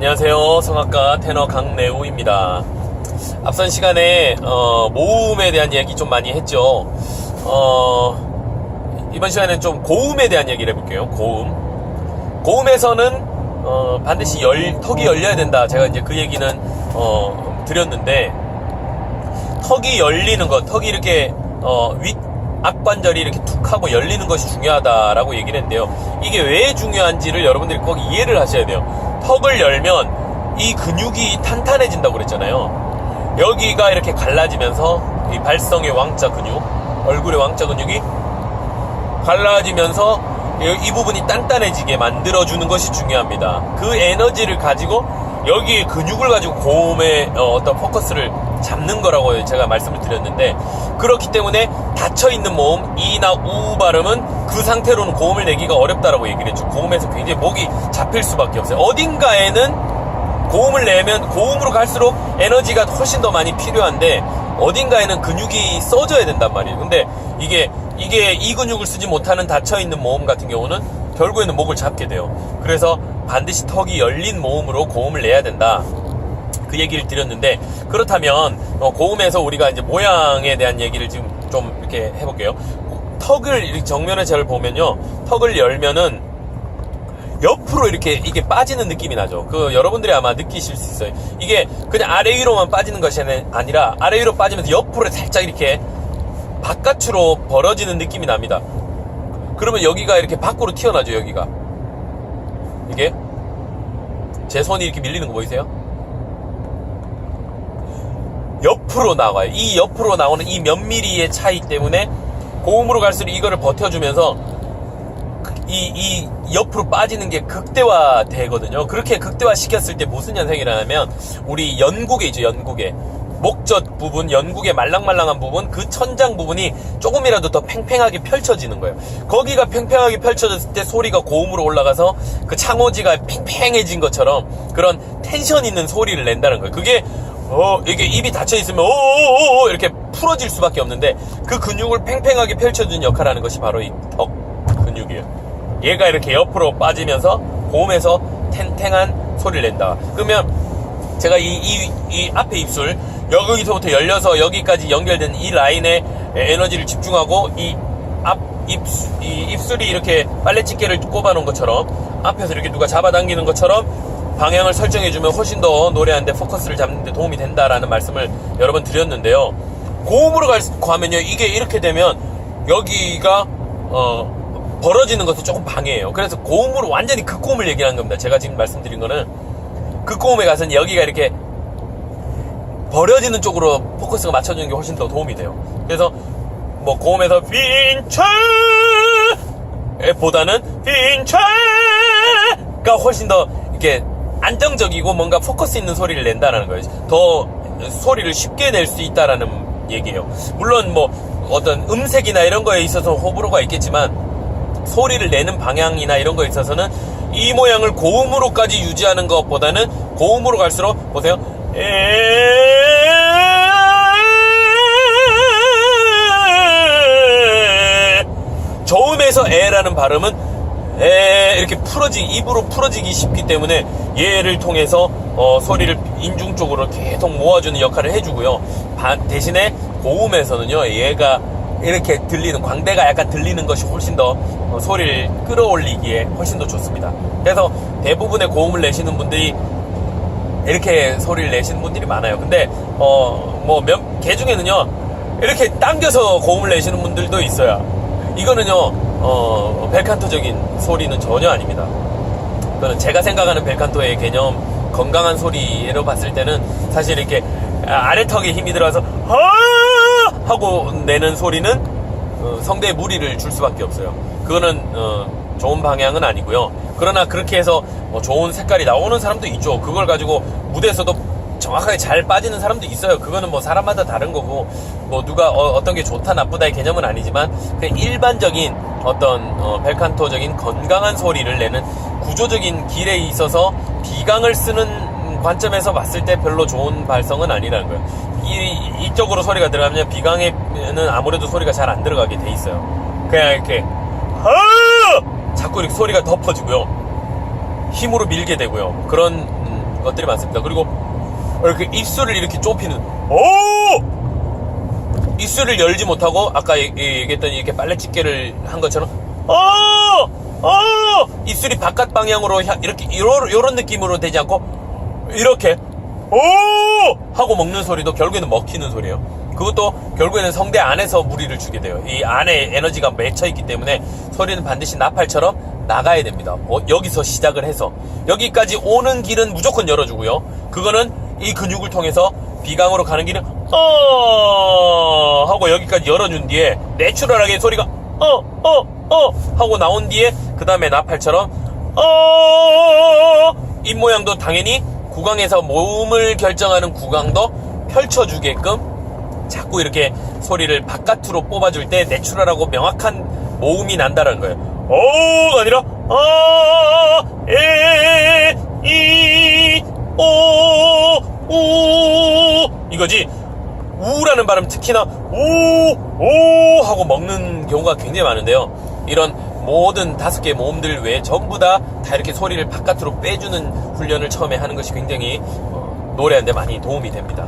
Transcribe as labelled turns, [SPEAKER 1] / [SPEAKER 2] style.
[SPEAKER 1] 안녕하세요. 성악가 테너 강내우입니다. 앞선 시간에 모음에 대한 얘기 좀 많이 했죠. 이번 시간에는 좀 고음에 대한 얘기를 해볼게요. 고음에서는 반드시 턱이 열려야 된다. 제가 이제 그 얘기는 드렸는데, 턱이 열리는 것, 턱이 이렇게 윗 악관절이 이렇게 툭 하고 열리는 것이 중요하다라고 얘기를 했는데요. 이게 왜 중요한지를 여러분들이 꼭 이해를 하셔야 돼요. 턱을 열면 이 근육이 탄탄해진다고 그랬잖아요. 여기가 이렇게 갈라지면서 이 발성의 왕자 근육, 얼굴의 왕자 근육이 갈라지면서 이 부분이 단단해지게 만들어주는 것이 중요합니다. 그 에너지를 가지고 여기 근육을 가지고 고음의 어떤 포커스를 잡는 거라고 제가 말씀을 드렸는데, 그렇기 때문에 닫혀있는 모음, 이나 우 발음은 그 상태로는 고음을 내기가 어렵다라고 얘기를 했죠. 고음에서 굉장히 목이 잡힐 수밖에 없어요. 어딘가에는 고음을 내면 고음으로 갈수록 에너지가 훨씬 더 많이 필요한데, 어딘가에는 근육이 써줘야 된단 말이에요. 근데 이게 이 근육을 쓰지 못하는 닫혀있는 모음 같은 경우는 결국에는 목을 잡게 돼요. 그래서 반드시 턱이 열린 모음으로 고음을 내야 된다, 그 얘기를 드렸는데, 그렇다면 고음에서 우리가 이제 모양에 대한 얘기를 지금 좀 이렇게 해볼게요. 턱을 이렇게 정면에 잘 보면요, 턱을 열면은 옆으로 이게 빠지는 느낌이 나죠. 여러분들이 아마 느끼실 수 있어요. 이게 그냥 아래 위로만 빠지는 것이 아니라 아래 위로 빠지면서 옆으로 살짝 이렇게 바깥으로 벌어지는 느낌이 납니다. 그러면 여기가 이렇게 밖으로 튀어나죠. 여기가, 이게 제 손이 이렇게 밀리는 거 보이세요? 옆으로 나와요. 이 옆으로 나오는 이 몇 미리의 차이 때문에 고음으로 갈수록 이거를 버텨주면서 이 옆으로 빠지는 게 극대화 되거든요. 그렇게 극대화 시켰을 때 무슨 현상이 일어나면, 우리 연국에 있죠. 연국에 목젖 부분, 연국의 말랑말랑한 부분, 그 천장 부분이 조금이라도 더 팽팽하게 펼쳐지는 거예요. 거기가 팽팽하게 펼쳐졌을 때 소리가 고음으로 올라가서 그 창호지가 팽팽해진 것처럼 그런 텐션 있는 소리를 낸다는 거예요. 그게 이게 입이 닫혀있으면 오오오오 이렇게 풀어질 수밖에 없는데, 그 근육을 팽팽하게 펼쳐주는 역할을 하는 것이 바로 이 턱 근육이에요. 얘가 이렇게 옆으로 빠지면서 고음에서 탱탱한 소리를 낸다. 그러면 제가 이 앞에 입술, 여기서부터 열려서 여기까지 연결된 이 라인에 에너지를 집중하고 이 입술이 이렇게 빨래집게를 꼽아놓은 것처럼, 앞에서 이렇게 누가 잡아당기는 것처럼 방향을 설정해주면 훨씬 더 노래하는데 포커스를 잡는 데 도움이 된다라는 말씀을 여러 번 드렸는데요. 고음으로 가면요, 이게 이렇게 되면 여기가 벌어지는 것을 조금 방해해요. 그래서 고음으로 완전히 극고음을 얘기하는 겁니다. 제가 지금 말씀드린 거는 극고음에 가서는 여기가 이렇게 버려지는 쪽으로 포커스가 맞춰주는 게 훨씬 더 도움이 돼요. 그래서 뭐 고음에서 빈차 보다는 빈차가 훨씬 더 이렇게 안정적이고 뭔가 포커스 있는 소리를 낸다라는 거예요. 더 소리를 쉽게 낼 수 있다라는 얘기예요. 물론 뭐 어떤 음색이나 이런 거에 있어서 호불호가 있겠지만, 소리를 내는 방향이나 이런 거에 있어서는 이 모양을 고음으로까지 유지하는 것보다는 고음으로 갈수록, 보세요, 저음에서 에라는 발음은 이렇게 입으로 풀어지기 쉽기 때문에 얘를 통해서 소리를 인중 쪽으로 계속 모아주는 역할을 해주고요. 대신에 고음에서는요, 얘가 이렇게 들리는, 광대가 약간 들리는 것이 훨씬 더 소리를 끌어올리기에 훨씬 더 좋습니다. 그래서 대부분의 고음을 내시는 분들이 이렇게 소리를 내시는 분들이 많아요. 근데 개 중에는요, 이렇게 당겨서 고음을 내시는 분들도 있어요. 이거는요, 벨칸토적인 소리는 전혀 아닙니다. 그거는 제가 생각하는 벨칸토의 개념, 건강한 소리로 봤을 때는 사실 이렇게 아래턱에 힘이 들어가서 하고 내는 소리는 성대에 무리를 줄 수밖에 없어요. 그거는 좋은 방향은 아니고요. 그러나 그렇게 해서 좋은 색깔이 나오는 사람도 있죠. 그걸 가지고 무대에서도 정확하게 잘 빠지는 사람도 있어요. 그거는 뭐 사람마다 다른 거고, 뭐 누가 어떤 게 좋다 나쁘다의 개념은 아니지만, 그냥 일반적인 어떤 벨칸토적인 건강한 소리를 내는 구조적인 길에 있어서 비강을 쓰는 관점에서 봤을 때 별로 좋은 발성은 아니라는 거예요. 이쪽으로 소리가 들어가면 비강에는 아무래도 소리가 잘 안 들어가게 돼 있어요. 그냥 이렇게 자꾸 이렇게 소리가 덮어지고요, 힘으로 밀게 되고요. 그런 것들이 많습니다. 그리고 이렇게 입술을 이렇게 좁히는, 입술을 열지 못하고 아까 얘기했던 이렇게 빨래집게를 한 것처럼 입술이 바깥 방향으로 이렇게 이런 느낌으로 되지 않고 이렇게 하고 먹는 소리도 결국에는 먹히는 소리예요. 그것도 결국에는 성대 안에서 무리를 주게 돼요. 이 안에 에너지가 맺혀있기 때문에 소리는 반드시 나팔처럼 나가야 됩니다. 여기서 시작을 해서 여기까지 오는 길은 무조건 열어주고요. 그거는 이 근육을 통해서 비강으로 가는 길은 하고 여기까지 열어준 뒤에 내추럴하게 소리가 하고 나온 뒤에 그 다음에 나팔처럼 입 모양도 당연히 구강에서 몸을 결정하는 구강도 펼쳐주게끔 자꾸 이렇게 소리를 바깥으로 뽑아줄 때 내추럴하고 명확한 모음이 난다는 거예요. 가 아니라 이거지. 우라는 발음 특히나 하고 먹는 경우가 굉장히 많은데요. 이런 모든 5개의 모음들 외에 전부 다 이렇게 소리를 바깥으로 빼주는 훈련을 처음에 하는 것이 굉장히 노래하는데 많이 도움이 됩니다.